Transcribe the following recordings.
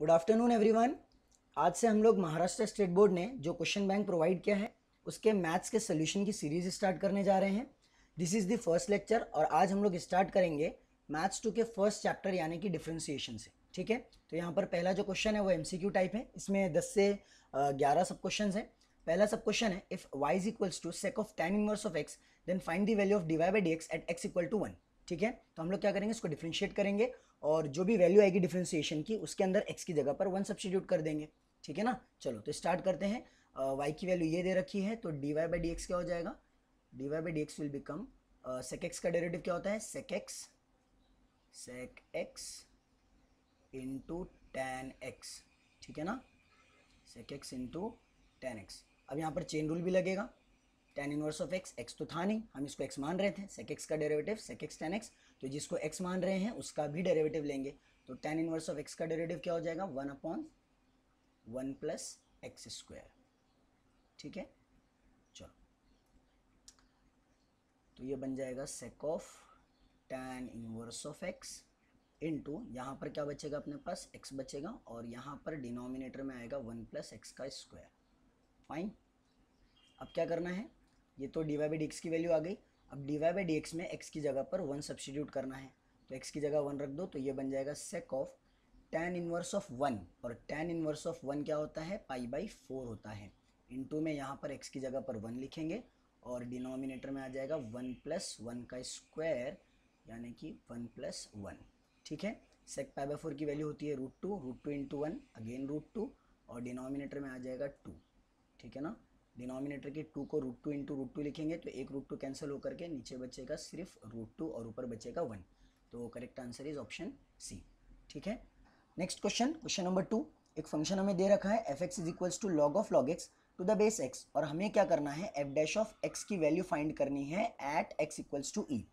Good afternoon everyone. आज से हम लोग महाराष्ट्र स्टेट बोर्ड ने जो क्वेश्चन बैंक प्रोवाइड किया है उसके मैथ्स के सोल्यूशन की सीरीज स्टार्ट करने जा रहे हैं। This is the first lecture और आज हम लोग स्टार्ट करेंगे मैथ्स 2 के फर्स्ट चैप्टर यानी कि डिफरेंशिएशन से। ठीक है, तो यहाँ पर पहला जो क्वेश्चन है वो एमसीक्यू टाइप है। इसमें 10 से 11 सब क्वेश्चन हैं। पहला सब क्वेश्चन है, if y is equals to sec of tan inverse of x then find the value of dy by D X at x equal to 1। ठीक है, तो हम लोग क्या करेंगे, इसको डिफ्रेंशिएट करेंगे और जो भी वैल्यू आएगी डिफरेंशिएशन की उसके अंदर x की जगह पर 1 सब्स्टिट्यूट कर देंगे। ठीक है ना, चलो तो स्टार्ट करते हैं। y की वैल्यू ये दे रखी है तो dy बाई डी एक्स क्या हो जाएगा, dy by D X will become sec X का डेरिवेटिव क्या होता है, sec X into tan X. ठीक है ना, sec X into tan X. अब यहाँ पर चेन रूल भी लगेगा, tan inverse of x, x तो था नहीं, हम इसको x मान रहे थे, सेक एक्स का derivative sec X tan x, तो जिसको x मान रहे हैं उसका भी डेरिवेटिव लेंगे। तो tan इनवर्स ऑफ x का डेरिवेटिव क्या हो जाएगा, 1/1 प्लस एक्स स्क्वायर। ठीक है, चलो तो ये बन जाएगा सेक of tan inverse of x into यहाँ पर क्या बचेगा, अपने पास x बचेगा और यहाँ पर डिनोमिनेटर में आएगा 1 प्लस एक्स का स्क्वायर। फाइन, अब क्या करना है, ये तो D Y by D x की वैल्यू आ गई। अब D Y by D X में एक्स की जगह पर 1 सब्स्टिट्यूट करना है, तो एक्स की जगह 1 रख दो, तो ये बन जाएगा सेक ऑफ tan इनवर्स ऑफ 1, और tan इनवर्स ऑफ 1 क्या होता है, पाई बाई 4 होता है। इनटू में यहाँ पर x की जगह पर 1 लिखेंगे और डिनोमिनेटर में आ जाएगा 1 प्लस 1 का स्क्वायर यानी कि 1 प्लस 1। ठीक है, सेक पाई बाई 4 की वैल्यू होती है √2 इंटू 1 अगेन √2 और डिनोमिनेटर में आ जाएगा 2। ठीक है ना, डिनोमिनेटर के 2 को √2 इंटू √2 लिखेंगे तो एक √2 कैंसिल होकर के नीचे बचेगा सिर्फ √2 और ऊपर बचेगा 1। तो correct answer is option C. ठीक है, नेक्स्ट क्वेश्चन, क्वेश्चन नंबर 2। एक फंक्शन हमें दे रखा है F x is equals to log of log X to the base X, और हमें क्या करना है, एफ डैश ऑफ एक्स की वैल्यू फाइंड करनी है at X equals to E.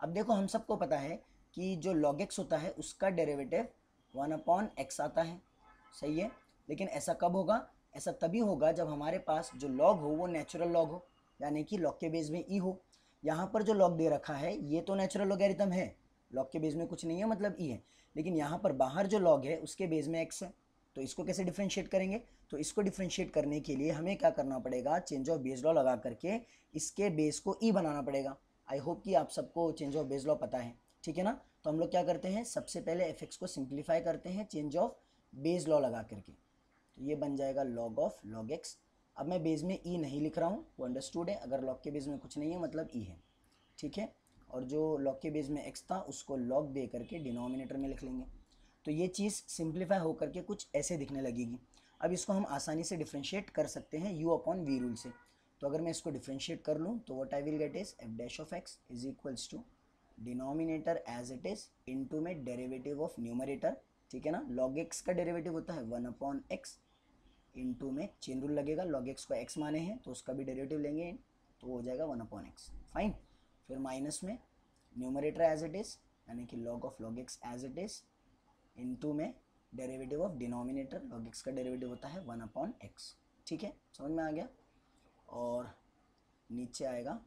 अब देखो हम सबको पता है कि जो लॉग एक्स होता है उसका डेरिवेटिव 1/x आता है, सही है। लेकिन ऐसा कब होगा, ऐसा तभी होगा जब हमारे पास जो लॉग हो वो नेचुरल लॉग हो, यानी कि लॉग के बेस में ई हो। यहाँ पर जो लॉग दे रखा है ये तो नेचुरल लॉगरिथम है, लॉग के बेस में कुछ नहीं है मतलब ई है, लेकिन यहाँ पर बाहर जो लॉग है उसके बेस में एक्स है। तो इसको कैसे डिफ्रेंशिएट करेंगे, तो इसको डिफ्रेंशिएट करने के लिए हमें क्या करना पड़ेगा, चेंज ऑफ बेस लॉ लगा करके इसके बेस को ई बनाना पड़ेगा। आई होप कि आप सबको चेंज ऑफ बेस लॉ पता है। ठीक है ना, तो हम लोग क्या करते हैं, सबसे पहले एफ एक्स को सिंप्लीफाई करते हैं चेंज ऑफ बेस लॉ लगा करके, तो ये बन जाएगा लॉग ऑफ लॉग एक्स। अब मैं बेस में ई नहीं लिख रहा हूँ, वो अंडरस्टूड है, अगर लॉग के बेस में कुछ नहीं है मतलब ई है। ठीक है, और जो लॉग के बेस में एक्स था उसको लॉग दे करके डिनोमिनेटर में लिख लेंगे, तो ये चीज़ सिंप्लीफाई होकर के कुछ ऐसे दिखने लगेगी। अब इसको हम आसानी से डिफ्रेंशिएट कर सकते हैं u अपॉन वी रूल से। तो अगर मैं इसको डिफ्रेंशिएट कर लूँ तो what I will get is F dash of x is equals to denominator as it is into में डेरिवेटिव ऑफ न्यूमरेटर। ठीक है ना, लॉग एक्स का डेरिवेटिव होता है 1/x इंटू में चेन रूल लगेगा, लॉग एक्स को x माने हैं तो उसका भी डेरिवेटिव लेंगे तो हो जाएगा 1/x। फाइन, फिर माइनस में न्यूमरेटर एज इट इज यानी कि log of log X as it is into में derivative of denominator, log X का डेरिवेटिव होता है 1/x। ठीक है, समझ में आ गया, और नीचे आएगा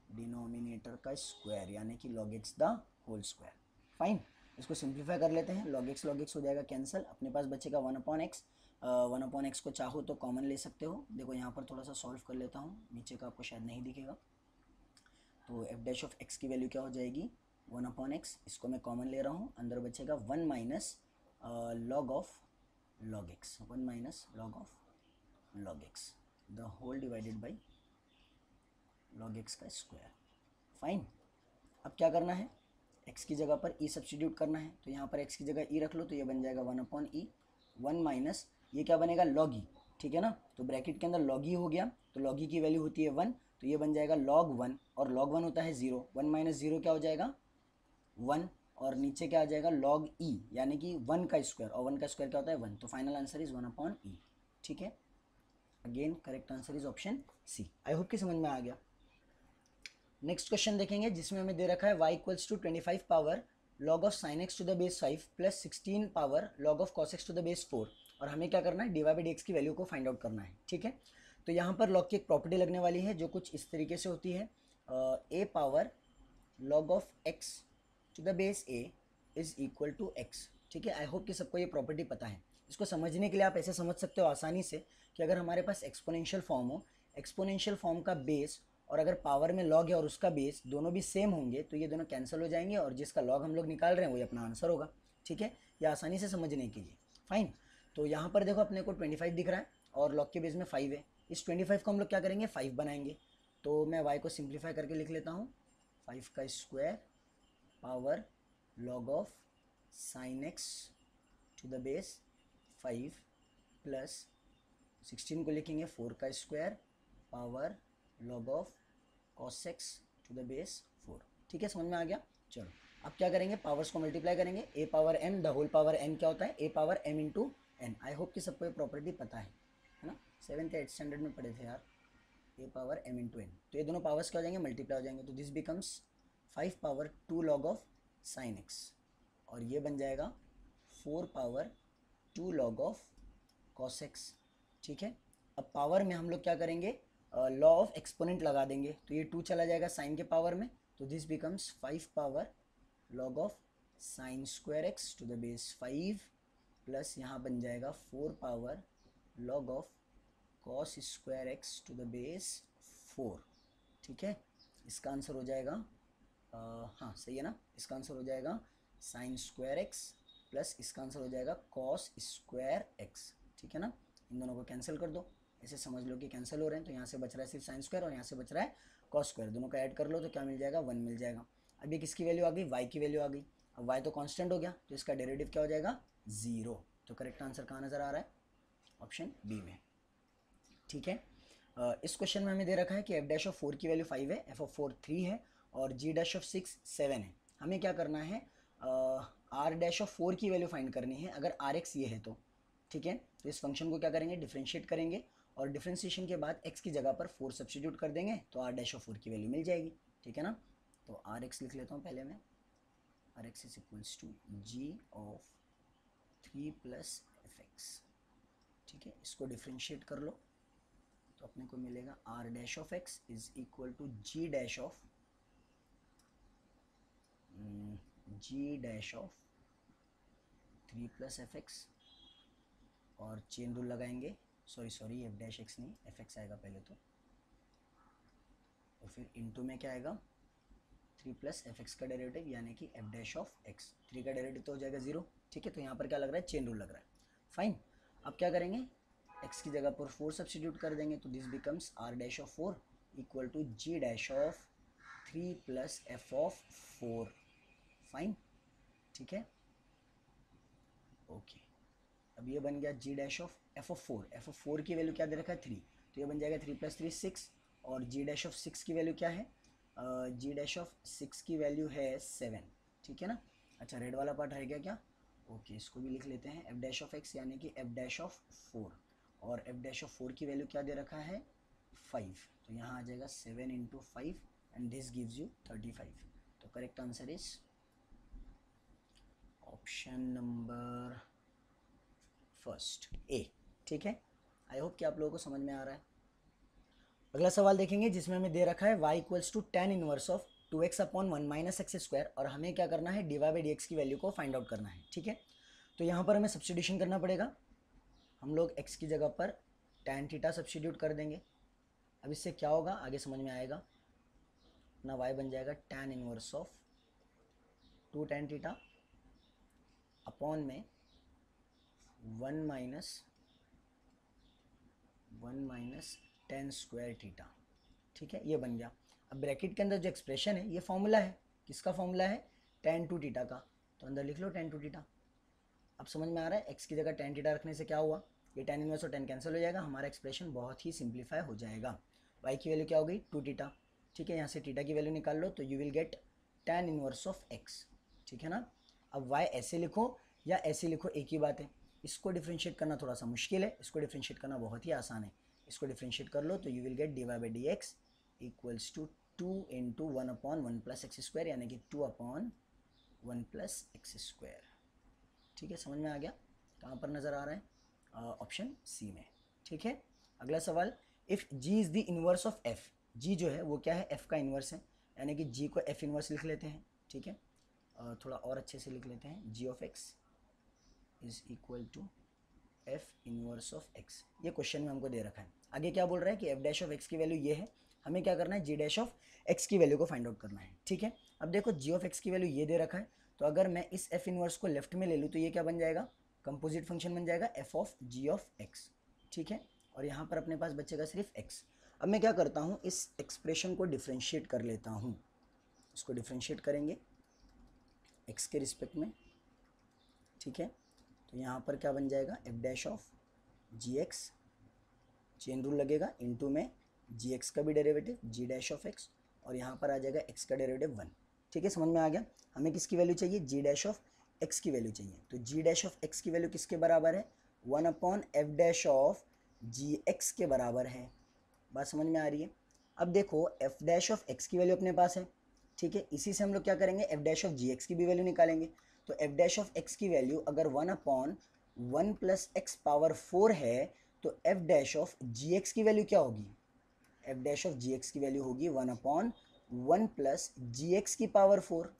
डिनोमिनेटर का स्क्वायर यानी कि log X the whole square. Fine, इसको सिंप्लीफाई कर लेते हैं, लॉग एक्स हो जाएगा कैंसिल, अपने पास बचेगा 1/x। 1/x को चाहो तो कॉमन ले सकते हो, देखो यहाँ पर थोड़ा सा सॉल्व कर लेता हूँ, नीचे का आपको शायद नहीं दिखेगा। तो एफ डैश ऑफ एक्स की वैल्यू क्या हो जाएगी, 1/x, इसको मैं कॉमन ले रहा हूँ, अंदर बचेगा 1 minus log of log X, 1 minus log of log X the whole divided by log X का स्क्वायर। फाइन, अब क्या करना है, x की जगह पर e सब्स्टिट्यूट करना है, तो यहाँ पर x की जगह e रख लो तो ये बन जाएगा 1/e, 1 माइनस ये क्या बनेगा log e। ठीक है ना, तो ब्रैकेट के अंदर log e हो गया, तो log e की वैल्यू होती है 1, तो ये बन जाएगा log 1, और log 1 होता है 0, 1 माइनस 0 क्या हो जाएगा 1, और नीचे क्या आ जाएगा log e यानी कि 1 का स्क्वायर, और 1 का स्क्वायर क्या होता है 1, तो फाइनल आंसर इज 1/e। ठीक है, again correct answer is option C. I hope कि समझ में आ गया। नेक्स्ट क्वेश्चन देखेंगे जिसमें हमें दे रखा है y equals to 25 power log of sine x to the base 5 plus 16 power log of cos x to the base 4, और हमें क्या करना है, D Y by D x की वैल्यू को फाइंड आउट करना है। ठीक है, तो यहाँ पर log की एक प्रॉपर्टी लगने वाली है जो कुछ इस तरीके से होती है, a power log of x to the base a is equal to x। ठीक है, आई होप कि सबको ये प्रॉपर्टी पता है। इसको समझने के लिए आप ऐसे समझ सकते हो आसानी से कि अगर हमारे पास एक्सपोनेंशियल फॉर्म हो, एक्सपोनेंशियल फॉर्म का बेस और अगर पावर में लॉग है और उसका बेस दोनों भी सेम होंगे तो ये दोनों कैंसिल हो जाएंगे और जिसका लॉग हम लोग निकाल रहे हैं वही अपना आंसर होगा। ठीक है, ये आसानी से समझने के लिए। फाइन, तो यहाँ पर देखो अपने को 25 दिख रहा है और लॉग के बेस में 5 है। इस 25 को हम लोग क्या करेंगे, 5 बनाएंगे। तो मैं y को सिंप्लीफाई करके लिख लेता हूँ, 5 का square power log of sine x to the base 5 plus 16 को लिखेंगे 4 का square power log of cos x to the base 4। ठीक है, समझ में आ गया। चलो अब क्या करेंगे, पावर्स को मल्टीप्लाई करेंगे। A power M the whole power N क्या होता है, A power M into N. I hope कि सबको ये प्रॉपर्टी पता है ना, 7th या 8th स्टैंडर्ड में पढ़े थे यार, ए पावर एम इंटू एन। तो ये दोनों पावर्स क्या हो जाएंगे, मल्टीप्लाई हो जाएंगे। तो this becomes 5 power 2 log of sine x और ये बन जाएगा 4 power 2 log of cos x। ठीक है, अब पावर में हम लोग क्या करेंगे, लॉ ऑफ एक्सपोनेंट लगा देंगे तो ये 2 चला जाएगा साइन के पावर में, तो this becomes 5 power log of sine square x to the base 5 plus यहाँ बन जाएगा 4 power log of cos square x to the base 4। ठीक है, इसका आंसर हो जाएगा हाँ सही है ना, इसका आंसर हो जाएगा साइन स्क्वायर एक्स प्लस इसका आंसर हो जाएगा कॉस स्क्वायर एक्स। ठीक है ना, इन दोनों को कैंसिल कर दो, ऐसे समझ लो कि कैंसिल हो रहे हैं। तो यहाँ से बच रहा है सिर्फ साइन स्क्वायर और यहाँ से बच रहा है कॉस स्क्वायर, दोनों को ऐड कर लो तो क्या मिल जाएगा, 1 मिल जाएगा। अब ये किसकी वैल्यू आ गई, y की वैल्यू आ गई। अब y तो कांस्टेंट हो गया तो इसका डेरिवेटिव क्या हो जाएगा, 0। तो करेक्ट आंसर कहाँ नज़र आ रहा है, ऑप्शन बी में। ठीक है, इस क्वेश्चन में हमें दे रखा है कि एफ डैश ऑफ 4 की वैल्यू 5 है, एफ ऑफ 4 3 है और जी डैश ऑफ 6 7 है। हमें क्या करना है, आर डैश ऑफ 4 की वैल्यू फाइंड करनी है अगर आर एक्स ये है तो। ठीक है, तो इस फंक्शन को क्या करेंगे, डिफ्रेंशिएट करेंगे और डिफ्रेंशिएशन के बाद x की जगह पर 4 सब्स्टिट्यूट कर देंगे तो आर डैश ऑफ 4 की वैल्यू मिल जाएगी। ठीक है ना, तो आर एक्स लिख लेता हूँ पहले मैं, r x is equals to g of 3 plus f x. ठीक है, इसको डिफ्रेंशिएट कर लो तो अपने को मिलेगा r dash of x is equal to ji dash of three plus f x और चेन रूल लगाएंगे, सॉरी एफ डैश एक्स नहीं एफ एक्स आएगा पहले तो फिर इनटू में क्या आएगा 3 प्लस एफ एक्स का डेरिवेटिव यानी कि एफ डैश ऑफ एक्स। 3 का डेरिवेटिव तो हो जाएगा 0। ठीक है, तो यहाँ पर क्या लग रहा है, चेन रूल लग रहा है। फाइन, अब क्या करेंगे, x की जगह पर 4 सब्स्टिट्यूट कर देंगे तो this becomes R dash of 4 equal to ji dash of 3 plus F of 4। Fine, ठीक है, ओके। अब ये बन गया G dash of F of 4। F of 4 की वैल्यू क्या दे रखा है, 3, तो ये बन जाएगा 3 प्लस 3 6 और जी डैश ऑफ 6 की वैल्यू क्या है, जी डैश ऑफ 6 की वैल्यू है 7। ठीक है ना, अच्छा रेड वाला पार्ट रह गया क्या, ओके इसको भी लिख लेते हैं, एफ डैश ऑफ एक्स यानी कि एफ डैश ऑफ 4 और एफ डैश ऑफ 4 की वैल्यू क्या दे रखा है 5, तो यहाँ आ जाएगा 7 into 5 and this gives you 35। तो correct answer is option number first A. ठीक है, आई होप कि आप लोगों को समझ में आ रहा है। अगला सवाल देखेंगे जिसमें हमें दे रखा है y equals to tan inverse of 2x upon 1 minus x square और हमें क्या करना है, dy बाई dx की वैल्यू को फाइंड आउट करना है। ठीक है, तो यहाँ पर हमें सब्स्टिट्यूशन करना पड़ेगा। हम लोग x की जगह पर tan थीटा सब्स्टिट्यूट कर देंगे। अब इससे क्या होगा आगे समझ में आएगा ना, y बन जाएगा tan inverse of 2 tan theta upon में 1 माइनस tan स्क्वायर थीटा। ठीक है, ये बन गया। अब ब्रैकेट के अंदर जो एक्सप्रेशन है ये फॉर्मूला है, किसका फॉर्मूला है, tan 2 थीटा का, तो अंदर लिख लो tan 2 थीटा। अब समझ में आ रहा है, x की जगह tan थीटा रखने से क्या हुआ, ये tan इनवर्स और tan कैंसिल हो जाएगा, हमारा एक्सप्रेशन बहुत ही सिंप्लीफाई हो जाएगा। y की वैल्यू क्या हो गई 2 थीटा। ठीक है, यहाँ से थीटा की वैल्यू निकाल लो तो you will gate tan inverse of x। ठीक है ना, अब y ऐसे लिखो या ऐसे लिखो एक ही बात है। इसको डिफ्रेंशिएट करना थोड़ा सा मुश्किल है, इसको डिफ्रेंशिएट करना बहुत ही आसान है। इसको डिफ्रेंशिएट कर लो तो you will get d Y by D x equals to 2 into 1 upon 1 plus x square यानी कि 2 अपॉन 1 प्लस एक्स स्क्वायर। ठीक है, समझ में आ गया, कहाँ पर नज़र आ रहा है, ऑप्शन सी में। ठीक है, अगला सवाल, if G is the inverse of F. G जो है वो क्या है, एफ का इनवर्स है, यानी कि जी को एफ इनवर्स लिख लेते हैं। ठीक है, थोड़ा और अच्छे से लिख लेते हैं, G of x is equal to F inverse of X. ये क्वेश्चन में हमको दे रखा है। आगे क्या बोल रहा है कि एफ डैश ऑफ एक्स की वैल्यू ये है, हमें क्या करना है, जी डैश ऑफ एक्स की वैल्यू को फाइंड आउट करना है। ठीक है, अब देखो जी ऑफ एक्स की वैल्यू ये दे रखा है, तो अगर मैं इस एफ इनवर्स को लेफ्ट में ले लूँ तो ये क्या बन जाएगा, कंपोजिट फंक्शन बन जाएगा f of g of x. ठीक है, और यहाँ पर अपने पास बचेगा सिर्फ एक्स। अब मैं क्या करता हूँ, इस एक्सप्रेशन को डिफ्रेंशिएट कर लेता हूँ। इसको डिफ्रेंशिएट करेंगे एक्स के रिस्पेक्ट में। ठीक है, तो यहाँ पर क्या बन जाएगा, f dash of ji x, chain rule लगेगा, इनटू में जी एक्स का भी derivative g dash of x, और यहाँ पर आ जाएगा एक्स का डेरिवेटिव 1। ठीक है, समझ में आ गया। हमें किसकी वैल्यू चाहिए, जी डैश ऑफ एक्स की वैल्यू चाहिए। तो जी डैश ऑफ एक्स की वैल्यू किसके बराबर है, 1 upon f dash of ji x के बराबर है। बात समझ में आ रही है। अब देखो एफ डैश ऑफ एक्स की वैल्यू अपने पास है। ठीक है, इसी से हम लोग क्या करेंगे, f dash of ji x की भी वैल्यू निकालेंगे। तो एफ डैश ऑफ एक्स की वैल्यू अगर 1 अपॉन 1 प्लस एक्स पावर 4 है, तो f dash of ji x की वैल्यू क्या होगी, f dash of ji x की वैल्यू होगी 1 अपॉन 1 प्लस जी एक्स की पावर 4।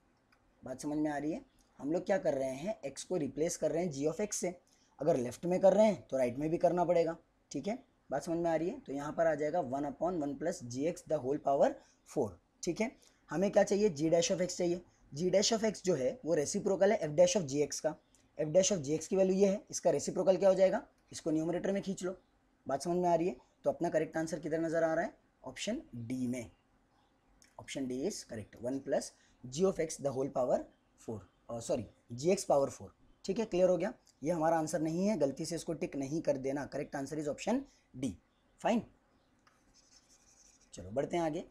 बात समझ में आ रही है। हम लोग क्या कर रहे हैं, एक्स को रिप्लेस कर रहे हैं जी ऑफ एक्स से। अगर लेफ्ट में कर रहे हैं तो राइट में भी करना पड़ेगा। ठीक है, बात समझ में आ रही है। तो यहाँ पर आ जाएगा 1 upon 1 plus g x the whole power 4। ठीक है, हमें क्या चाहिए, जी डैश ऑफ एक्स चाहिए। जी डैश ऑफ एक्स जो है वो रेसिप्रोकल है F dash of ji x का। F dash of ji x की वैल्यू ये है, इसका रेसिप्रोकल क्या हो जाएगा, इसको न्यूमरेटर में खींच लो। बात समझ में आ रही है। तो अपना करेक्ट आंसर किधर नजर आ रहा है, ऑप्शन डी में। Option D is correct, 1 plus g of x the whole power 4, sorry g x power 4। ठीक है, क्लियर हो गया। ये हमारा आंसर नहीं है, गलती से इसको टिक नहीं कर देना। Correct answer is option D. Fine, चलो बढ़ते हैं आगे।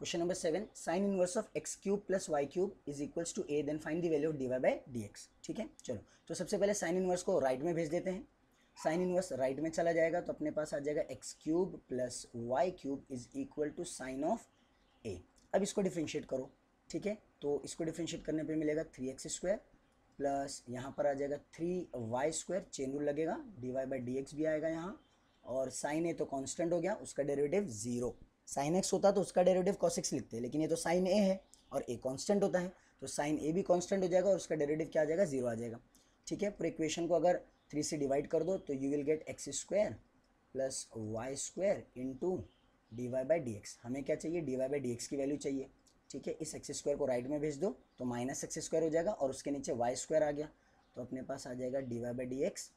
Question number 7, sine inverse of x cube plus Y cube is equals to a, then find the value of d Y by D x. ठीक है, चलो तो सबसे पहले साइन इनवर्स को राइट में भेज देते हैं। साइन इनवर्स राइट में चला जाएगा तो अपने पास आ जाएगा X cube plus Y cube is equal to sine of A. अब इसको डिफ्रेंशिएट करो। ठीक है, तो इसको डिफ्रेंशिएट करने पे मिलेगा 3x स्क्वायर प्लस यहाँ पर आ जाएगा 3y स्क्वायर, चेन रूल लगेगा, d Y by D x भी आएगा यहाँ। और साइन ए तो कांस्टेंट हो गया, उसका डेरिवेटिव 0। साइन एक्स होता तो उसका डेरिवेटिव कॉस एक्स लिखते हैं, लेकिन ये तो साइन ए है और ए कांस्टेंट होता है, तो साइन ए भी कांस्टेंट हो जाएगा और उसका डेरिवेटिव क्या आ जाएगा, 0 आ जाएगा। ठीक है, पूरे इक्वेशन को अगर 3 से डिवाइड कर दो तो you will get x square plus Y square into d Y by D x. हमें क्या चाहिए, d Y by D x की वैल्यू चाहिए। ठीक है, इस एक्स स्क्वायर को राइट में भेज दो तो माइनस एक्स स्क्वायर हो जाएगा और उसके नीचे वाई स्क्वायर आ गया, तो अपने पास आ जाएगा d Y by D x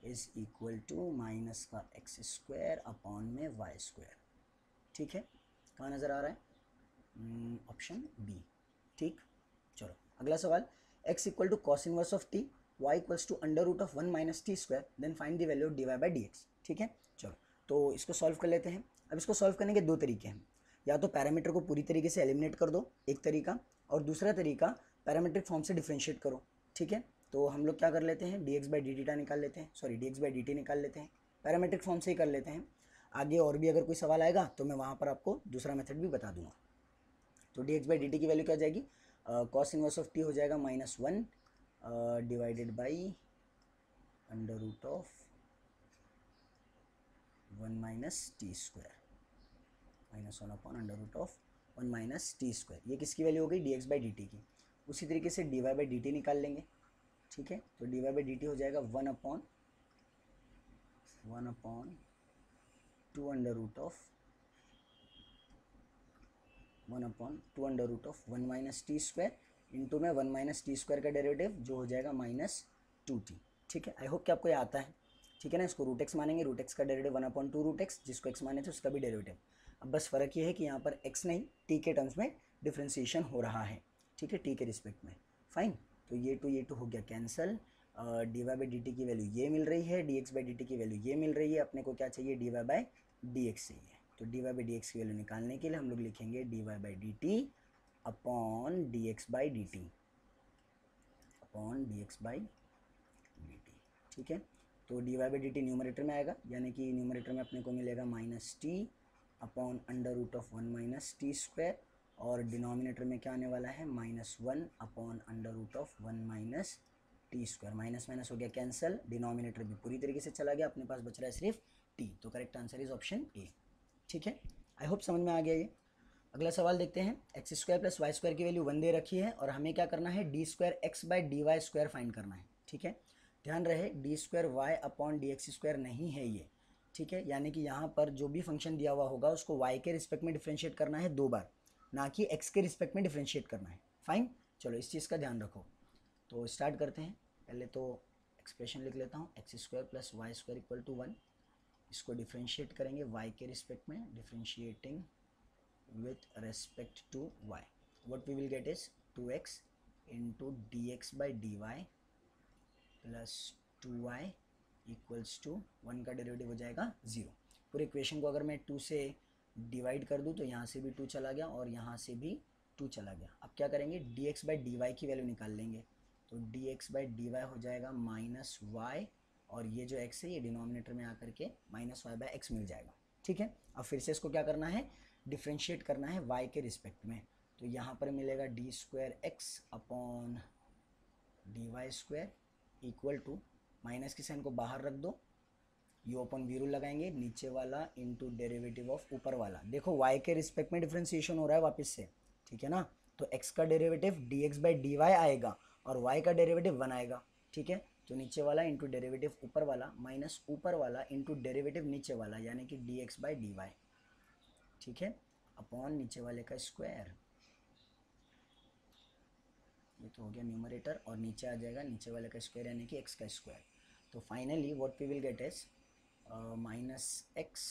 is equal to minus का एक्स स्क्वायर अपॉन में वाई स्क्वायर। ठीक है, कहाँ नज़र आ रहा है, ऑप्शन बी। ठीक, चलो अगला सवाल, x equal to cos inverse of t, y equals to under root of 1 minus t square, then find the value of d Y by D x. ठीक है, चलो तो इसको सॉल्व कर लेते हैं। अब इसको सॉल्व करने के दो तरीके हैं, या तो पैरामीटर को पूरी तरीके से एलिमिनेट कर दो एक तरीका, और दूसरा तरीका पैरामीट्रिक फॉर्म से डिफ्रेंशिएट करो। ठीक है, तो हम लोग क्या कर लेते हैं, D x by D theta निकाल लेते हैं, sorry D x by d t निकाल लेते हैं, पैरामीट्रिक फॉर्म से ही कर लेते हैं। आगे और भी अगर कोई सवाल आएगा तो मैं वहाँ पर आपको दूसरा मेथड भी बता दूंगा। तो d x by d t की वैल्यू क्या हो जाएगी, कॉस इनवर्स ऑफ टी हो जाएगा -1 divided by under root of 1 minus t square, -1 upon under root of 1 minus t square. ये किसकी वैल्यू हो गई, d x by d t की। उसी तरीके से d Y by d t निकाल लेंगे। ठीक है, तो D Y by d t हो जाएगा 1 upon 2 under root of 1 minus t square into में 1 माइनस टी स्क्वायर का डेरिवेटिव जो हो जाएगा -2t। ठीक है, आई होप कि आपको ये आता है। ठीक है ना, इसको रूट एक्स मानेंगे, रूट एक्स का डेरिवेटिव 1/2 रूट एक्स, जिसको एक्स माने थे उसका भी डेरिवेटिव। अब बस फ़र्क ये है कि यहाँ पर एक्स नहीं टी के टर्म्स में डिफ्रेंसिएशन हो रहा है। ठीक है, टी के रिस्पेक्ट में। फाइन, तो ये टू हो गया cancel. D Y by d t की वैल्यू ये मिल रही है, d x by d t की वैल्यू ये मिल रही है। अपने को क्या चाहिए, d Y by D x चाहिए। तो D Y by D x की वैल्यू निकालने के लिए हम लोग लिखेंगे d Y by d t upon d x by d t, upon d x by d t. ठीक है, तो D Y by d t numerator में आएगा, यानी कि न्यूमरेटर में अपने को मिलेगा -t upon under root of 1 minus t square, और डिनोमिनेटर में क्या आने वाला है, -1 upon under root of 1 minus t square. Minus minus हो गया कैंसिल, डिनोमिनेटर भी पूरी तरीके से चला गया, अपने पास बच रहा है सिर्फ t। तो correct answer is option A. ठीक है, आई होप समझ में आ गया ये। अगला सवाल देखते हैं, x square plus Y square की वैल्यू 1 दे रखी है और हमें क्या करना है, d square x by d y square find करना है। ठीक है, ध्यान रहे d square y upon d x square नहीं है ये, ठीक है। यानी कि यहाँ पर जो भी फंक्शन दिया हुआ होगा उसको वाई के रिस्पेक्ट में डिफ्रेंशिएट करना है 2 बार, ना कि एक्स के रिस्पेक्ट में डिफ्रेंशिएट करना है। फाइन, चलो इस चीज़ का ध्यान रखो। तो स्टार्ट करते हैं। पहले तो एक्सप्रेशन लिख लेता हूँ, x square plus Y square equal to 1। इसको डिफ्रेंशिएट करेंगे वाई के रिस्पेक्ट में, differentiating with respect to y. What we will get is 2x into dx by dy plus 2y equals to 1 का डेरिवेटिव हो जाएगा 0। पूरे इक्वेशन को अगर मैं 2 से डिवाइड कर दूँ तो यहाँ से भी 2 चला गया और यहाँ से भी 2 चला गया। अब क्या करेंगे, dx by dy की वैल्यू निकाल लेंगे। तो dx by dy हो जाएगा माइनस वाई, और ये जो x है ये डिनोमिनेटर में आकर के माइनस वाई बाई एक्स मिल जाएगा, ठीक है। अब फिर से इसको क्या करना है, डिफ्रेंशिएट करना है y के रिस्पेक्ट में। तो यहाँ पर मिलेगा d square x upon d y square equal to, minus की साइन को बाहर रख दो, यू अपॉन वी रूल लगाएंगे, नीचे वाला इंटू डेरिवेटिव ऑफ ऊपर वाला। देखो y के रिस्पेक्ट में डिफ्रेंशिएशन हो रहा है वापस से, ठीक है ना। तो x का derivative dx by d y आएगा और y का डेरिवेटिव 1 आएगा, ठीक है। तो नीचे वाला इंटू डेरिवेटिव ऊपर वाला माइनस ऊपर वाला इंटू डेरिवेटिव नीचे वाला, यानी कि dx बाई डी वाई, ठीक है, अपॉन नीचे वाले का स्क्वायर। ये तो हो गया न्यूमरेटर, और नीचे आ जाएगा नीचे वाले का स्क्वायर यानी कि x का स्क्वायर। तो finally what we will get is minus x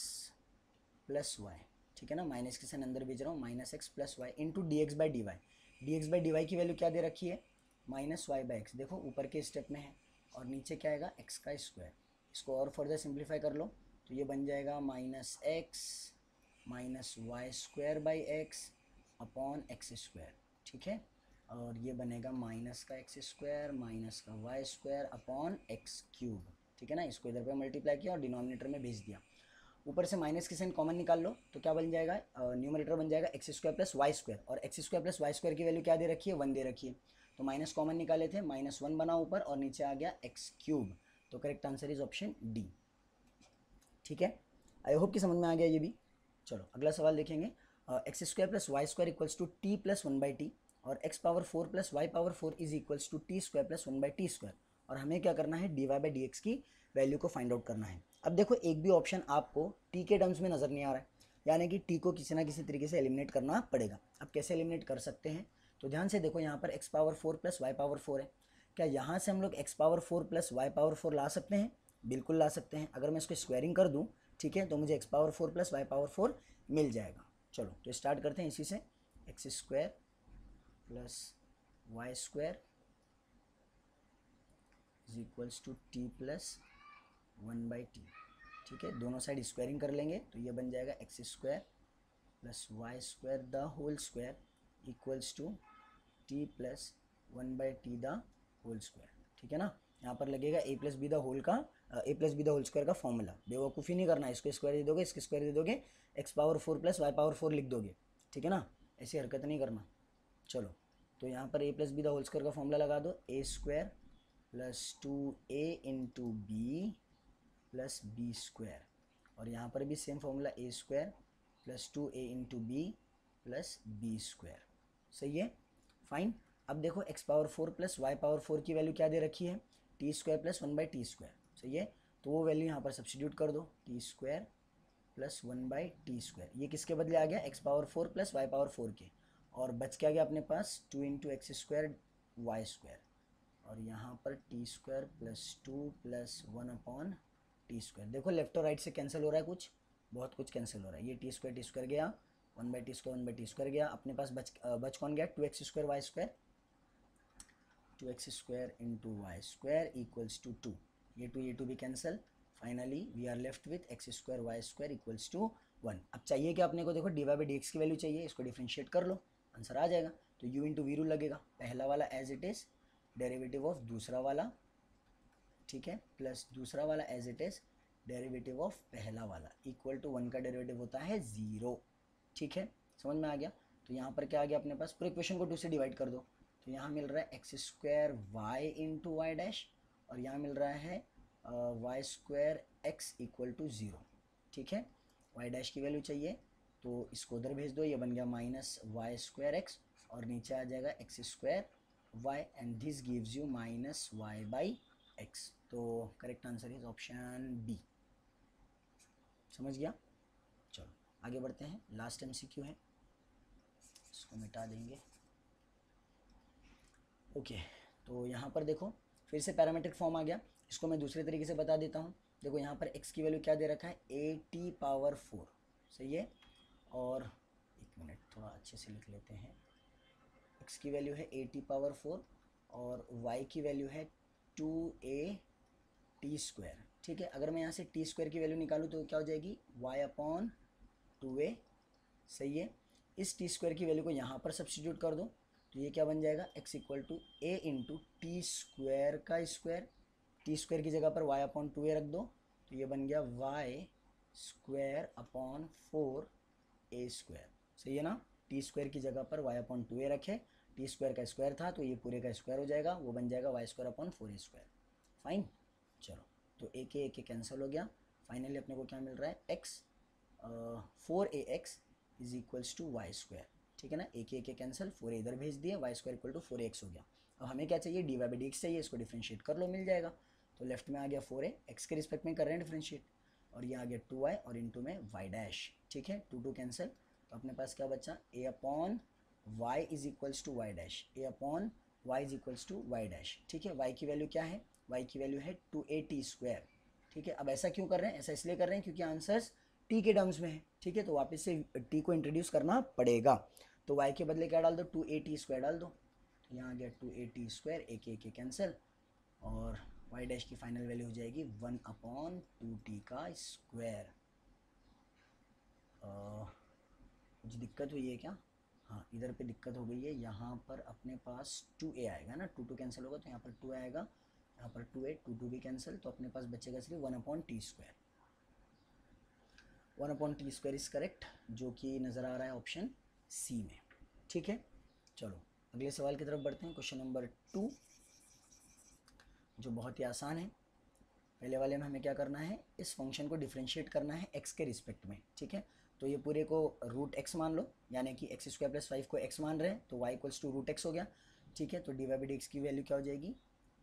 plus y, ठीक है ना। माइनस के साथ अंदर भेज रहा हूँ, minus x plus y into d x by d y. D x by d y की वैल्यू क्या दे रखी है, माइनस वाई बाई एक्स, देखो ऊपर के स्टेप में है, और नीचे क्या आएगा, एक्स का स्क्वायर। इसको और फर्दर सिंप्लीफाई कर लो तो ये बन जाएगा minus x minus y square by x upon x square, ठीक है। और ये बनेगा माइनस का एक्स स्क्वायर माइनस का y square upon x cube, ठीक है ना। इसको इधर पे मल्टीप्लाई किया और डिनोमिनेटर में भेज दिया। ऊपर से माइनस की साइन कॉमन निकाल लो तो क्या बन जाएगा, न्यूमरेटर बन जाएगा x square plus Y square, और X square plus Y square की वैल्यू क्या दे रखी है, 1 दे रखी है। तो माइनस कॉमन निकाले थे, माइनस 1 बना ऊपर और नीचे आ गया एक्स क्यूब। तो correct answer is option D, ठीक है। आई होप कि समझ में आ गया ये भी। चलो अगला सवाल देखेंगे। X square plus Y square equals to T plus 1 by T, और X power 4 plus Y power 4 is equals to T square plus 1 by T square. और हमें क्या करना है, D Y by D x की वैल्यू को find out करना है। अब देखो एक भी ऑप्शन आपको टी के टर्म्स में नज़र नहीं आ रहा है, यानी कि टी को किसी ना किसी तरीके से एलिमिनेट करना पड़ेगा। अब कैसे एलिमिनेट कर सकते हैं, तो ध्यान से देखो, यहाँ पर x power 4 plus Y power 4 है। क्या यहाँ से हम लोग x power 4 plus Y power 4 ला सकते हैं, बिल्कुल ला सकते हैं। अगर मैं इसको स्क्वायरिंग कर दूँ, ठीक है, तो मुझे x power 4 plus Y power 4 मिल जाएगा। चलो तो स्टार्ट करते हैं इसी से, x square plus Y square is equals to T plus 1 by t, ठीक है। दोनों साइड स्क्वायरिंग कर लेंगे तो ये बन जाएगा x square plus Y square the whole square equals to T plus 1 by T the whole square, ठीक है ना। यहाँ पर लगेगा A plus B the whole का, A plus B the whole square का फॉर्मूला। बेवकूफ़ी नहीं करना, इसको स्क्वायर दे दोगे, इसके स्क्वायर दे दोगे, x power 4 plus Y power 4 लिख दोगे, ठीक है ना। ऐसी हरकत नहीं करना। चलो तो यहाँ पर a plus B the whole square का फॉर्मूला लगा दो, a square plus 2a into b plus b square, और यहाँ पर भी same formula, a square plus 2a into b plus b square, सही है, फाइन। अब देखो x power 4 plus Y power 4 की वैल्यू क्या दे रखी है, t square plus 1 by T square, सही है। तो वो वैल्यू यहाँ पर सब्स्टिट्यूट कर दो, t square plus 1 by T square. ये किसके बदले आ गया, x power 4 plus Y power 4 के, और बच क्या गया अपने पास 2 into x square y square, और यहाँ पर t square plus 2 plus 1 upon t square. देखो लेफ्ट और राइट से कैंसिल हो रहा है, कुछ बहुत कुछ कैंसिल हो रहा है। ये टी स्क्वायर गया, 1 बाई टी स्क्वायर गया, अपने पास बच कौन गया, 2x square y square, 2x square into y square equals to 2, ये टू भी cancel. Finally we are left with x square y square equals to 1। अब चाहिए कि अपने को, देखो d Y by D x की वैल्यू चाहिए, इसको डिफ्रेंशिएट कर लो, आंसर आ जाएगा। तो u इंटू वी रूल लगेगा, पहला वाला as it is derivative of दूसरा वाला, ठीक है, प्लस दूसरा वाला as it is derivative of पहला वाला इक्वल टू 1 का डेरिवेटिव होता है 0, ठीक है, समझ में आ गया। तो यहाँ पर क्या आ गया अपने पास, पूरे इक्वेशन को 2 से डिवाइड कर दो, तो यहाँ मिल रहा है x square y into y dash, और यहाँ मिल रहा है y square x equal to 0, ठीक है। वाई डैश की वैल्यू चाहिए तो इसको उधर भेज दो, ये बन गया माइनस वाई स्क्वायर एक्स, और नीचे आ जाएगा x square y, and this gives you minus y by x, तो correct answer is option B. समझ गया? चलो आगे बढ़ते हैं, लास्ट एमसीक्यू है, इसको मिटा देंगे। ओके, तो यहाँ पर देखो फिर से पैरामीट्रिक फॉर्म आ गया, इसको मैं दूसरे तरीके से बता देता हूँ। देखो यहाँ पर x की वैल्यू क्या दे रखा है, a⁴, सही है। और एक मिनट थोड़ा अच्छे से लिख लेते हैं, x की वैल्यू है a⁴ और y की वैल्यू है 2a⁡, ठीक है। अगर मैं यहाँ से t² की वैल्यू निकालूँ तो क्या हो जाएगी, y/2a, सही है। इस t² की वैल्यू को यहाँ पर सब्स्टिट्यूट कर दो, तो ये क्या बन जाएगा, x = a × t² का स्क्वायर, t² की जगह पर y/2a रख दो, तो ये बन गया y² / 4a², सही है ना। t² की जगह पर y/2a रखे, t² का स्क्वायर था तो ये पूरे का स्क्वायर हो जाएगा, वो बन जाएगा y² / 4a²। फाइन, चलो तो एक कैंसिल हो गया। फाइनली अपने को क्या मिल रहा है, x 4ax = y², ठीक है ना। एक कैंसिल, 4a इधर भेज दिए, y² = 4ax हो गया। अब हमें क्या चाहिए, dy/dx चाहिए, इसको डिफ्रेंशिएट कर लो, मिल जाएगा। तो लेफ्ट में आ गया 4a, x के रिस्पेक्ट में कर रहे हैं डिफ्रेंशिएट, और ये आ गया 2y और इनटू में y', ठीक है। 2 कैंसिल, तो अपने पास क्या बचा, a/y = y', a/y = y', ठीक है। y की वैल्यू क्या है, y की वैल्यू है 2at², ठीक है। अब ऐसा क्यों कर रहे हैं, ऐसा इसलिए कर रहे हैं क्योंकि आंसर्स t के टर्म्स में है, ठीक है। तो वापस से t को इंट्रोड्यूस करना पड़ेगा, तो y के बदले क्या डाल दो, 2at² डाल दो, तो यहाँ आ गया 2at², एक कैंसिल, और y' की फाइनल वैल्यू हो जाएगी 1/2t का स्क्वायर। कुछ दिक्कत हुई है क्या, हाँ इधर पे दिक्कत हो गई है, यहाँ पर अपने पास 2a आएगा ना, 2 कैंसिल होगा तो यहाँ पर 2 आएगा, यहाँ पर 2a, 2 भी कैंसिल, तो अपने पास बचेगा सिर्फ 1/t²। 1/t² इज करेक्ट, जो कि नज़र आ रहा है ऑप्शन सी में, ठीक है। चलो अगले सवाल की तरफ बढ़ते हैं, क्वेश्चन नंबर 2, जो बहुत ही आसान है। पहले वाले में हमें क्या करना है, इस फंक्शन को डिफरेंशिएट करना है x के रिस्पेक्ट में, ठीक है। तो ये पूरे को √x मान लो, यानी कि x² + 5 को x मान रहे हैं, तो y = √x हो गया, ठीक है। तो dy/dx की वैल्यू क्या हो जाएगी,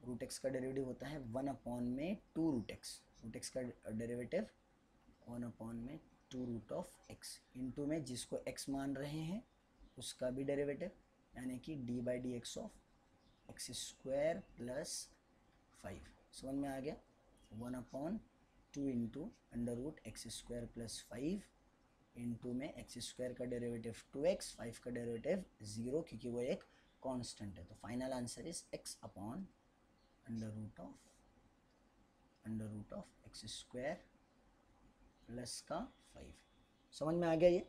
√x का डेरिवेटिव होता है 1/2√x, √x का डेरिवेटिव 1/2√x, इनटू में जिसको x मान रहे हैं उसका भी डेरिवेटिव, यानी कि d/dx ऑफ x² + 5, समझ में आ गया। 1/2 × √x² + 5 इंटू में x² का डेरिवेटिव 2x, 5 का डेरिवेटिव 0, क्योंकि वो एक कांस्टेंट है। तो फाइनल आंसर इज x/√x² + 5। समझ में आ गया ये,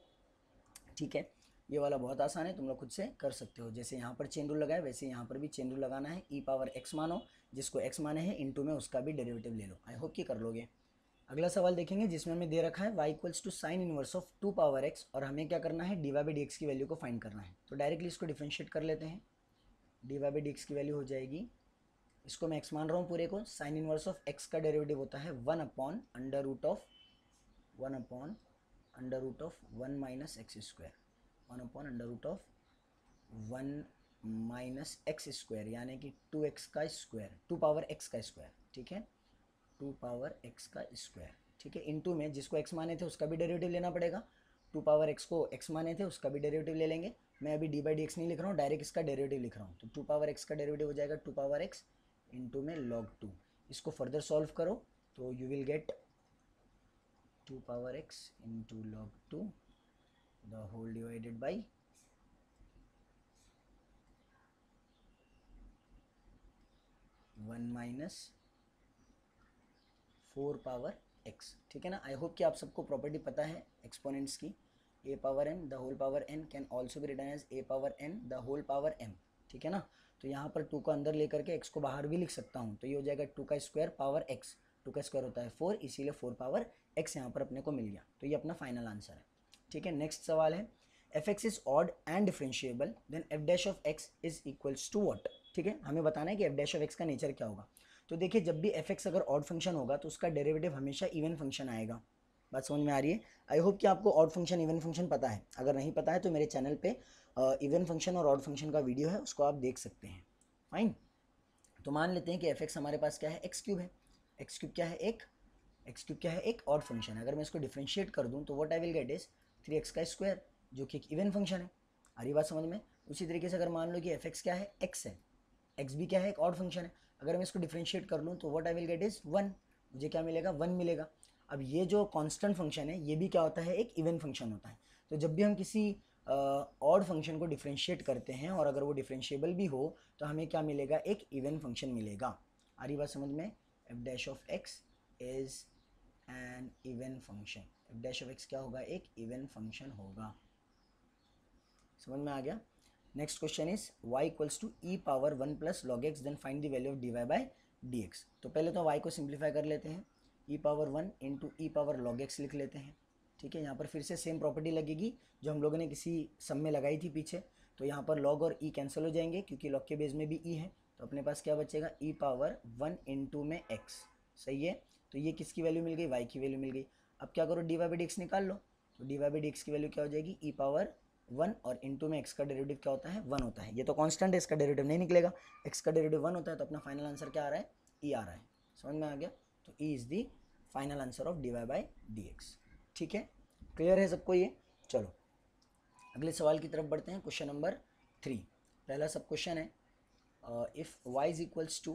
ठीक है। ये वाला बहुत आसान है, तुम लोग खुद से कर सकते हो। जैसे यहाँ पर चेन रूल लगाए वैसे यहाँ पर भी चेन रूल लगाना है, e⁻x मानो, जिसको x माने हैं, इंटू में उसका भी डेरिवेटिव ले लो। आई होप कि कर लोगे। अगला सवाल देखेंगे, जिसमें हमें दे रखा है y = sin−1 ऑफ 2x, और हमें क्या करना है, dy/dx की वैल्यू को फाइंड करना है। तो डायरेक्टली इसको डिफ्रेंशिएट कर लेते हैं। dy/dx की वैल्यू हो जाएगी, इसको मैं x मान रहा हूँ पूरे को, sin−1 ऑफ x का डेरिवेटिव होता है 1/√1 - x², 1/√1 - x², यानी कि 2x का स्क्वायर, 2x का स्क्वायर, ठीक है, 2x का स्क्वायर, ठीक है। इनटू में जिसको x माने थे उसका भी डेरिवेटिव लेना पड़ेगा, 2x को x माने थे उसका भी डेरिवेटिव ले लेंगे। मैं अभी d/dx नहीं लिख रहा हूँ, डायरेक्ट इसका डेरिवेटिव लिख रहा हूँ। तो 2x का डेरिवेटिव हो जाएगा 2x इंटू में log 2। इसको फर्दर सॉल्व करो तो you will get 2x into log 2 the whole divided by 1 - 4x, ठीक है ना। आई होप कि आप सबको प्रॉपर्टी पता है एक्सपोनेंट्स की, a⁻n the whole power n can also be written as a⁻n the whole power m, ठीक है ना। तो यहाँ पर 2 को अंदर लेकर के x को बाहर भी लिख सकता हूँ, तो ये हो जाएगा 2 का स्क्वायर पावर x, 2 का स्क्वायर होता है 4, इसीलिए 4 पावर x यहाँ पर अपने को मिल गया। तो ये अपना फाइनल आंसर है, ठीक है। नेक्स्ट सवाल है, f(x) is odd and differentiable, then f' of x is equals to what, ठीक है। हमें बताना है कि f' ऑफ x का नेचर क्या होगा। तो देखिए, जब भी f(x) अगर ऑड फंक्शन होगा तो उसका डेरिवेटिव हमेशा इवन फंक्शन आएगा। बात समझ में आ रही है। आई होप कि आपको ऑड फंक्शन इवन फंक्शन पता है, अगर नहीं पता है तो मेरे चैनल पे इवन फंक्शन और ऑड फंक्शन का वीडियो है, उसको आप देख सकते हैं। फाइन, तो मान लेते हैं कि f(x) हमारे पास क्या है, x³ है। एक्स क्यूब क्या है एक, एक्स क्यूब क्या है एक ऑड फंक्शन है। अगर मैं इसको डिफ्रेंशिएट कर दूँ तो what I will get is 3x का स्क्वायर, जो कि एक इवन फंक्शन है। आ रही बात समझ में? उसी तरीके से अगर मान लो कि एफ एक्स क्या है एक्स है, एक्स भी क्या है एक ऑड फंक्शन है, अगर मैं इसको डिफ्रेंशिएट कर लूँ तो what I will get is 1, मुझे क्या मिलेगा 1 मिलेगा। अब ये जो कांस्टेंट फंक्शन है ये भी क्या होता है एक इवन फंक्शन होता है। तो जब भी हम किसी ऑड फंक्शन को डिफ्रेंशिएट करते हैं और अगर वो डिफ्रेंशिएबल भी हो तो हमें क्या मिलेगा एक इवन फंक्शन मिलेगा। आ रही बात समझ में? F dash of x is an even function, F dash of x क्या होगा एक इवन फंक्शन होगा। समझ में आ गया? Next question is y equals to e power 1 plus log x, then find the value of d Y by D x. तो पहले तो y को सिंप्लीफाई कर लेते हैं, e power 1 into e power log x लिख लेते हैं। ठीक है, यहाँ पर फिर से सेम प्रॉपर्टी लगेगी जो हम लोगों ने किसी सम में लगाई थी पीछे। तो यहाँ पर लॉग और ई कैंसिल हो जाएंगे क्योंकि लॉग के बेस में भी ई है, तो अपने पास क्या बचेगा ई पावर 1 इंटू में एक्स। सही है, तो ये किसकी वैल्यू मिल गई, वाई की वैल्यू मिल गई। अब क्या करो d Y by D x निकाल लो, तो D Y by D x की वैल्यू क्या हो जाएगी ई पावर 1 और इंटू में एक्स का डेरिवेटिव क्या होता है 1 होता है। ये तो कांस्टेंट है, इसका डेरिवेटिव नहीं निकलेगा, एक्स का डेरिवेटिव 1 होता है, तो अपना फाइनल आंसर क्या आ रहा है ई आ रहा है। समझ में आ गया? तो e is the final answer of d Y by D x. ठीक है, क्लियर है सबको ये? चलो अगले सवाल की तरफ बढ़ते हैं, क्वेश्चन नंबर 3। पहला सब क्वेश्चन है if y is equals to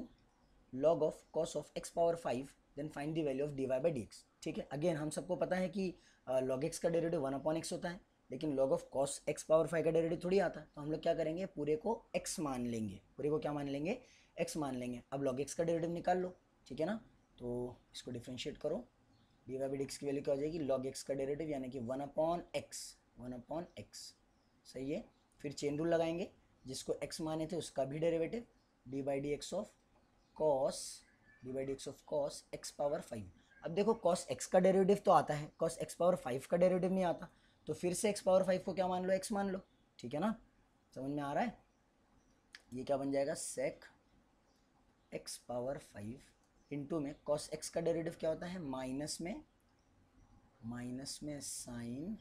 log of cos of x power 5 then find the value of dy by D x. ठीक है, अगेन हम सबको पता है कि log x का डेरिवेटिव 1 अपॉन x होता है, लेकिन log of cos x power 5 का डेरिवेटिव थोड़ी आता है। तो हम लोग क्या करेंगे पूरे को x मान लेंगे, पूरे को क्या मान लेंगे x मान लेंगे। अब log x का डेरिवेटिव निकाल लो, ठीक है ना। तो इसको डिफ्रेंशिएट करो, d Y by D x की वैल्यू क्या हो जाएगी log x का डेरिवेटिव यानी कि 1 अपॉन x, 1 अपॉन x। सही है, फिर चेन रूल लगाएंगे, जिसको x माने थे उसका भी derivative D by D x of cos, D by D x of cos x power 5। अब देखो कॉस एक्स का डेरिवेटिव तो आता है, कॉस एक्स पावर 5 का डेरिवेटिव नहीं आता, तो फिर से एक्स पावर 5 को क्या मान लो एक्स मान लो। ठीक है ना, समझ में आ रहा है? ये क्या बन जाएगा सेक एक्स पावर 5 इंटू में कॉस एक्स का डेरिवेटिव क्या होता है माइनस में साइन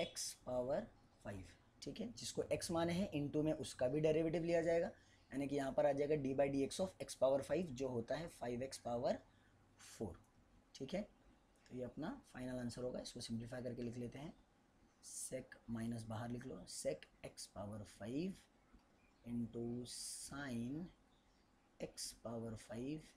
एक्स पावर 5। ठीक है, जिसको x माने हैं इंटू में उसका भी डेरिवेटिव लिया जाएगा, यानी कि यहाँ पर आ जाएगा D by D x of x power 5 जो होता है 5x पावर 4। ठीक है, तो ये अपना फाइनल आंसर होगा। इसको सिंप्लीफाई करके लिख लेते हैं, सेक माइनस बाहर लिख लो, sec x power 5 into sine x power 5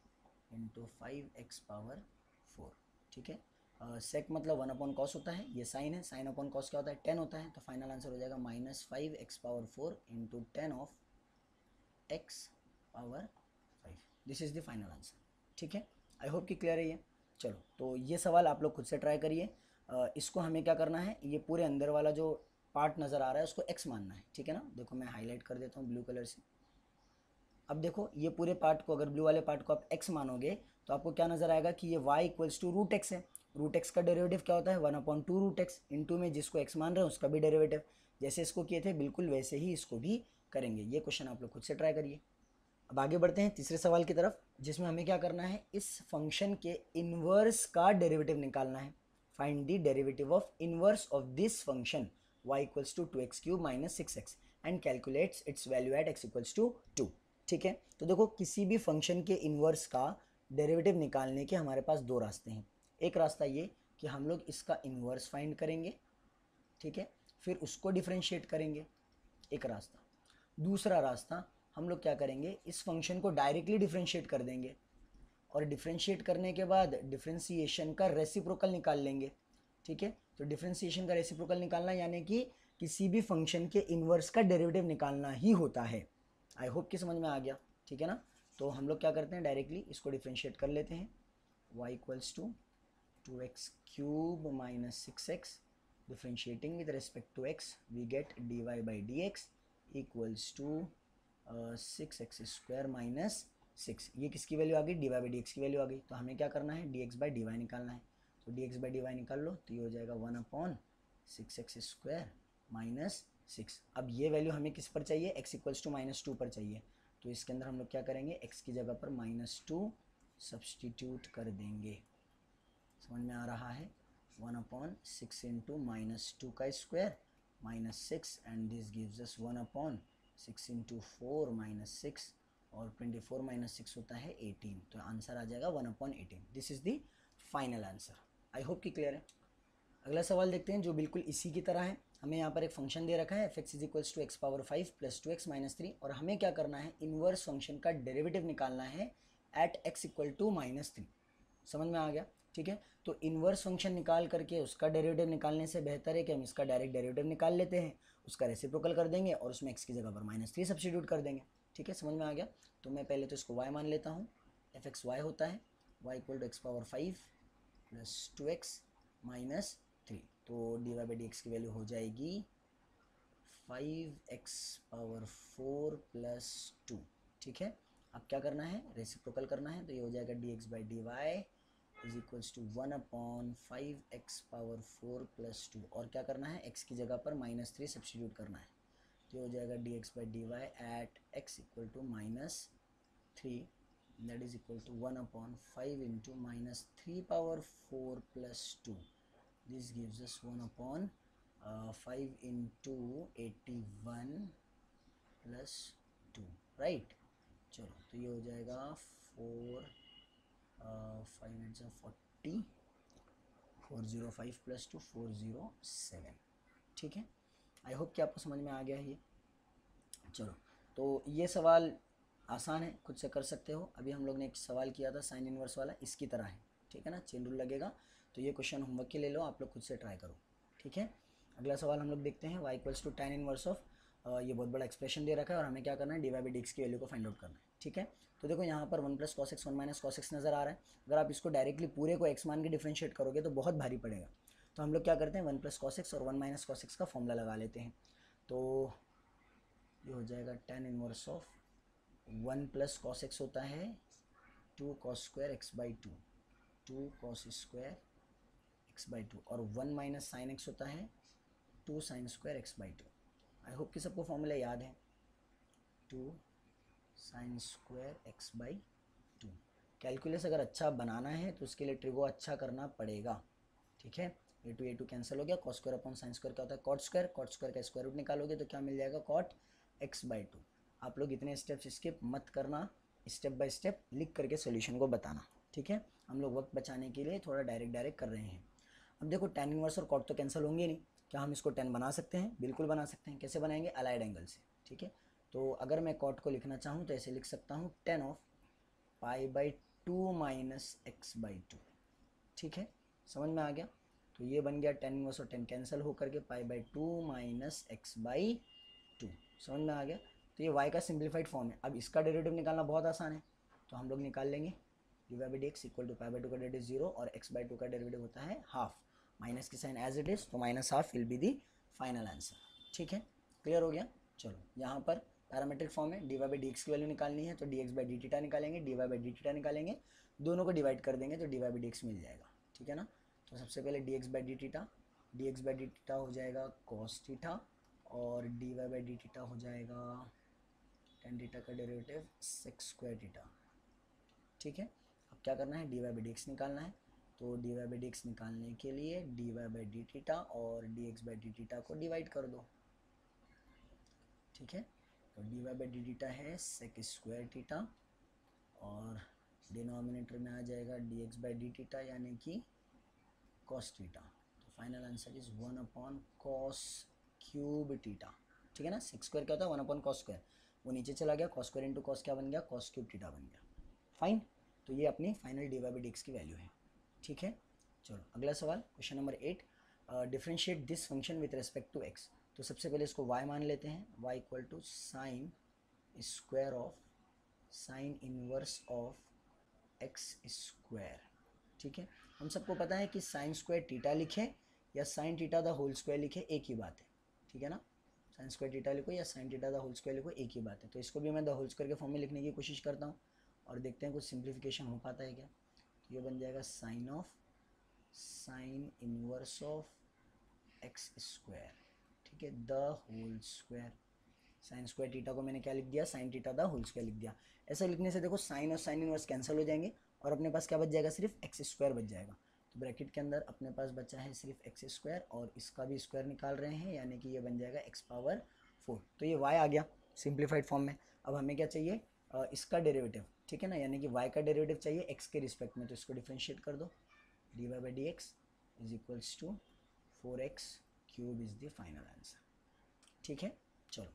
into 5x power 4। ठीक है, सेक मतलब 1 अपॉन कॉस होता है, ये साइन है, साइन अपॉन कॉस क्या होता है 10 होता है, तो फाइनल आंसर हो जाएगा -5x power 4 into 10 of x power 5। This is the final answer. ठीक है, आई होप कि क्लियर है ये। चलो तो ये सवाल आप लोग खुद से ट्राई करिए। इसको हमें क्या करना है, ये पूरे अंदर वाला जो पार्ट नज़र आ रहा है उसको x मानना है। ठीक है ना, देखो मैं हाईलाइट कर देता हूँ ब्लू कलर से। अब देखो ये पूरे पार्ट को, अगर ब्लू वाले पार्ट को आप x मानोगे तो आपको क्या नज़र आएगा कि ये y equals to root x है। रूट एक्स का डेरिवेटिव क्या होता है 1 अपॉन 2 रूट एक्स इंटू में जिसको x मान रहे हैं उसका भी डेरिवेटिव। जैसे इसको किए थे बिल्कुल वैसे ही इसको भी करेंगे। ये क्वेश्चन आप लोग खुद से ट्राई करिए। अब आगे बढ़ते हैं तीसरे सवाल की तरफ, जिसमें हमें क्या करना है, इस फंक्शन के इन्वर्स का डेरिवेटिव निकालना है। Find the derivative of inverse of this function y equals to 2x cube minus 6x and calculates its value at x equals to 2। ठीक है, तो देखो किसी भी फंक्शन के इन्वर्स का डेरिवेटिव निकालने के हमारे पास दो रास्ते हैं। एक रास्ता ये कि हम लोग इसका इन्वर्स फाइंड करेंगे, ठीक है, फिर उसको डिफ्रेंशिएट करेंगे, एक रास्ता। दूसरा रास्ता हम लोग क्या करेंगे, इस फंक्शन को डायरेक्टली डिफ्रेंशिएट कर देंगे और डिफ्रेंशिएट करने के बाद डिफ्रेंशिएशन का रेसिप्रोकल निकाल लेंगे। ठीक है, तो डिफ्रेंशिएशन का रेसिप्रोकल निकालना यानी कि किसी भी फंक्शन के इन्वर्स का डेरिवेटिव निकालना ही होता है। आई होप कि समझ में आ गया। ठीक है ना, तो हम लोग क्या करते हैं डायरेक्टली इसको डिफ्रेंशिएट कर लेते हैं। y equals to 2x cube minus 6x, differentiating with respect to x we get dy by D x equals to 6x square minus 6। ये किसकी वैल्यू आ गई, dy बाई डी एक्स की वैल्यू आ गई। तो हमें क्या करना है dx बाई डी वाई निकालना है। तो dx बाई डी वाई निकाल लो, तो ये हो जाएगा 1 अपॉन 6x स्क्वायर माइनस 6। अब ये वैल्यू हमें किस पर चाहिए, x इक्वल्स टू -2 पर चाहिए। तो इसके अंदर हम लोग क्या करेंगे, x की जगह पर -2 सब्सटीट्यूट कर देंगे। समझ में आ रहा है, 1 अपॉन 6 इंटू -2 का square minus 6 and this gives us 1 upon 6 into 4 minus 6 और 24 माइनस 6 होता है 18, तो आंसर आ जाएगा 1/18। This is the final answer. I hope कि क्लियर है। अगला सवाल देखते हैं जो बिल्कुल इसी की तरह है। हमें यहाँ पर एक फंक्शन दे रखा है F x is equals to x power 5 plus 2x minus 3, और हमें क्या करना है, इन्वर्स फंक्शन का डेरिवेटिव निकालना है एट x इक्वल टू -3। समझ में आ गया? ठीक है, तो इन्वर्स फंक्शन निकाल करके उसका डेरिवेटिव निकालने से बेहतर है कि हम इसका डायरेक्ट डेरिवेटिव निकाल लेते हैं, उसका रेसिप्रोकल कर देंगे और उसमें x की जगह पर -3 सब्स्टिट्यूट कर देंगे। ठीक है, समझ में आ गया? तो मैं पहले तो इसको y मान लेता हूँ, एफ एक्स वाई होता है y equal to x power 5 plus 2x minus 3, तो D Y by D x की वैल्यू हो जाएगी 5x पावर 4 प्लस 2। ठीक है, अब क्या करना है, रेसिप्रोकल करना है, तो ये हो जाएगा dx by d y is equals to 1/5x power 4 plus 2, और क्या करना है, x की जगह पर -3 सब्स्टिट्यूट करना है, तो हो जाएगा dx by d y at x equal to -3, that is equal to 1/5 into -3 power 4 plus 2. This gives us 1/5 into 81 plus 2, right? चलो, तो ये हो जाएगा 4 5 8 40 405 प्लस 2 407। ठीक है, आई होप कि आपको समझ में आ गया है ये। चलो, तो ये सवाल आसान है, खुद से कर सकते हो। अभी हम लोग ने एक सवाल किया था साइन इनवर्स वाला, इसकी तरह है। ठीक है ना, चेन रूल लगेगा, तो ये क्वेश्चन होमवर्क के ले लो, आप लोग खुद से ट्राई करो। ठीक है, अगला सवाल हम लोग देखते हैं, y equals to tan inverse of, ये बहुत बड़ा एक्सप्रेशन दे रखा है और हमें क्या करना है, D Y by D x की वैल्यू को फाइंड आउट करना है। ठीक है, तो देखो यहाँ पर 1 plus cos x 1 minus cos x नज़र आ रहा है। अगर आप इसको डायरेक्टली पूरे को x मान के डिफ्रेंशिएट करोगे तो बहुत भारी पड़ेगा, तो हम लोग क्या करते हैं, 1 प्लस कॉस एक्स और 1 माइनस कॉस एक्स का फॉर्मूला लगा लेते हैं। तो ये हो जाएगा tan inverse of 1 plus cos x होता है 2 cos square x by 2 cos square x by 2, और 1 माइनस साइन एक्स होता है 2 sign square x by 2। I hope कि सबको फॉर्मूला याद है, 2 sign square x by 2। Calculus अगर अच्छा बनाना है तो उसके लिए ट्रिगो अच्छा करना पड़ेगा। ठीक है, ए टू कैंसिल हो गया, cos square upon sine square क्या होता है, कॉट स्क्वायर, कॉट स्क्वायर का स्क्वायर रूट निकालोगे तो क्या मिल जाएगा, कॉट एक्स बाई 2। आप लोग इतने स्टेप्स स्किप मत करना, स्टेप बाय स्टेप लिख करके सोल्यूशन को बताना। ठीक है, हम लोग वक्त बचाने के लिए थोड़ा डायरेक्ट कर रहे हैं। अब देखो tan इनवर्स और कॉट तो कैंसिल होंगे नहीं, क्या हम इसको 10 बना सकते हैं? बिल्कुल बना सकते हैं। कैसे बनाएंगे? अलाइड एंगल से। ठीक है, तो अगर मैं कॉट को लिखना चाहूँ तो ऐसे लिख सकता हूँ, 10 of pi by 2 minus x by 2। ठीक है, समझ में आ गया? तो ये बन गया tan इनवर्स और 10 कैंसिल होकर के पाई बाई 2 माइनस एक्स बाई 2। समझ में आ गया? तो ये y का सिंप्लीफाइड फॉर्म है। अब इसका डेरिवेटिव निकालना बहुत आसान है, तो हम लोग निकाल लेंगे, d Y by D x equal to pi by 2 का डेरिवेटिव 0 और x बाई 2 का डेरिवेटिव होता है हाफ, माइनस की साइन एज इट इज़, तो minus half will be the final answer. ठीक है, क्लियर हो गया? चलो, यहाँ पर पैरामेट्रिक फॉर्म है, D Y by D x की वैल्यू निकालनी है तो d x by d theta निकालेंगे, d Y by d theta निकालेंगे, दोनों को डिवाइड कर देंगे तो D Y by D x मिल जाएगा। ठीक है ना, तो सबसे पहले d x by d theta हो जाएगा कॉस थीटा, और d Y by d theta हो जाएगा tan थीटा का डेरिवेटिव सेक स्क्वायर थीटा। ठीक है, अब क्या करना है, D Y by D x निकालना है, तो D Y by D x निकालने के लिए d Y by d theta और d x by d theta को डिवाइड कर दो। ठीक है, तो D Y by d theta है सेक स्क्वायर थीटा, और डिनोमिनेटर में आ जाएगा D x by d theta यानी कि कॉस थीटा, तो final answer is 1/cos cube theta. ठीक है ना, सेक स्क्वायर क्या होता है, 1/cos स्क्वायर, वो नीचे चला गया, कॉस स्क्वायर इंटू कॉस क्या बन गया, कॉस क्यूब थीटा बन गया। फाइन, तो ये अपनी final d Y by D x की वैल्यू है। ठीक है, चलो अगला सवाल, question number 8, differentiate this function with respect to x. तो सबसे पहले इसको y मान लेते हैं, y equal to sine square of sine inverse of x square. ठीक है, हम सबको पता है कि साइन स्क्वायर थीटा लिखे या sine theta the whole square लिखे एक ही बात है। ठीक है ना, साइन स्क्वायर थीटा लिखो या sine theta the whole square लिखो एक ही बात है। तो इसको भी मैं द होल स्क्वायर के फॉर्म में लिखने की कोशिश करता हूँ और देखते हैं कुछ सिंप्लीफिकेशन हो पाता है क्या। तो ये बन जाएगा sine of sine inverse of x square, ठीक है, the whole square. Sine square theta को मैंने क्या लिख दिया, sine theta the whole square लिख दिया। ऐसा लिखने से देखो साइन और साइन इनवर्स कैंसिल हो जाएंगे और अपने पास क्या बच जाएगा, सिर्फ एक्स स्क्वायर बच जाएगा। तो ब्रैकेट के अंदर अपने पास बचा है सिर्फ एक्स स्क्वायर और इसका भी स्क्वायर निकाल रहे हैं, यानी कि ये बन जाएगा एक्स पावर 4। तो ये वाई आ गया सिंप्लीफाइड फॉर्म में। अब हमें क्या चाहिए, इसका डेरिवेटिव, ठीक है ना, यानी कि y का डेरिवेटिव चाहिए x के रिस्पेक्ट में, तो इसको डिफ्रेंशिएट कर दो, dy/dx is equals to 4x³ is the final answer. ठीक है, चलो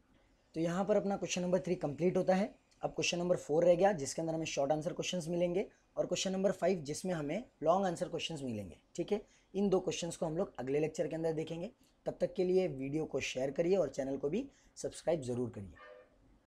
तो यहाँ पर अपना क्वेश्चन नंबर 3 कंप्लीट होता है। अब क्वेश्चन नंबर 4 रह गया, जिसके अंदर हमें शॉर्ट आंसर क्वेश्चंस मिलेंगे, और क्वेश्चन नंबर 5 जिसमें हमें लॉन्ग आंसर क्वेश्चंस मिलेंगे। ठीक है, इन 2 क्वेश्चंस को हम लोग अगले लेक्चर के अंदर देखेंगे। तब तक के लिए वीडियो को शेयर करिए और चैनल को भी सब्सक्राइब ज़रूर करिए।